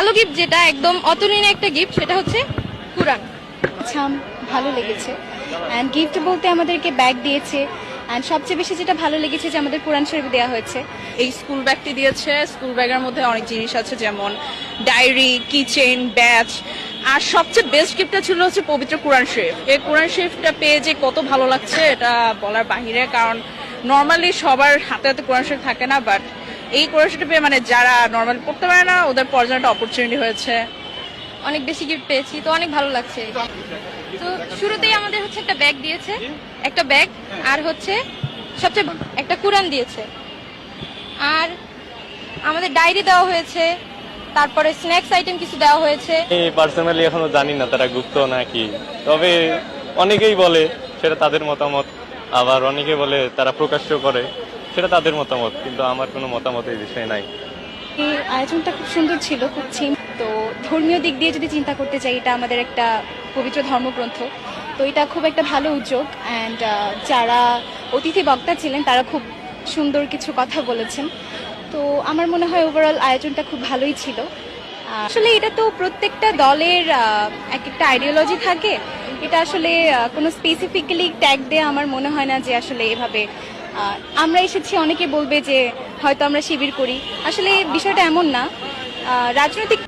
ভালো গিফট যেটা একদম অতুলনীয় একটা গিফট সেটা হচ্ছে কুরআন। আচ্ছা, ভালো লেগেছে। অ্যান্ড গিফট বলতে আমাদেরকে ব্যাগ দিয়েছে, অ্যান্ড সবচেয়ে বেশি যেটা ভালো লেগেছে যে আমাদের কোরআন শরীফ দেওয়া হয়েছে। এই স্কুল ব্যাগটি দিয়েছে। স্কুল ব্যাগের মধ্যে অনেক জিনিস আছে, যেমন ডায়েরি, কিচেন, ব্যাচ। আর সবচেয়ে বেস্ট গিফটটা ছিল হচ্ছে পবিত্র কোরআন শরীফ। এই কোরআন শরীফটা পেয়ে যে কত ভালো লাগছে এটা বলার বাহিরে, কারণ নর্মালি সবার হাতে হাতে কোরআন শরীফ থাকে না, বাট এই কোরআন শরীফ পেয়ে মানে যারা নর্মালি পড়তে পারে না ওদের পড়ার জন্য একটা অপরচুনিটি হয়েছে। অনেক বেশি গিফট পেয়েছি, তো অনেক ভালো লাগছে। তো শুরুতেই আমাদের হচ্ছে একটা ব্যাগ দিয়েছে, একটা ব্যাগ, আর হচ্ছে সবচেয়ে একটা কুরআন দিয়েছে, আর আমাদের ডায়েরি দেওয়া হয়েছে, তারপরে স্ন্যাক্স আইটেম কিছু দেওয়া হয়েছে। আমি পার্সোনালি এখনো জানি না তারা গুপ্ত নাকি, তবে অনেকেই বলে সেটা তাদের মতামত, আবার অনেকে বলে তারা প্রকাশ্য করে, সেটা তাদের মতামত, কিন্তু আমার কোনো মতামত এই বিষয়ে নাই। এই আয়োজনটা খুব সুন্দর ছিল, খুব তো ধর্মীয় দিক দিয়ে যদি চিন্তা করতে চাই, এটা আমাদের একটা পবিত্র ধর্মগ্রন্থ, তো এটা খুব একটা ভালো উদ্যোগ। অ্যান্ড যারা অতিথি বক্তা ছিলেন তারা খুব সুন্দর কিছু কথা বলেছেন। তো আমার মনে হয় ওভারঅল আয়োজনটা খুব ভালোই ছিল। আসলে এটা তো প্রত্যেকটা দলের এক একটা আইডিওলজি থাকে, এটা আসলে কোনো স্পেসিফিক্যালি ট্যাগ দেয়া আমার মনে হয় না যে আসলে এভাবে আমরা এসেছি। অনেকে বলবে যে হয়তো আমরা শিবির করি, আসলে বিষয়টা এমন না। রাজনৈতিক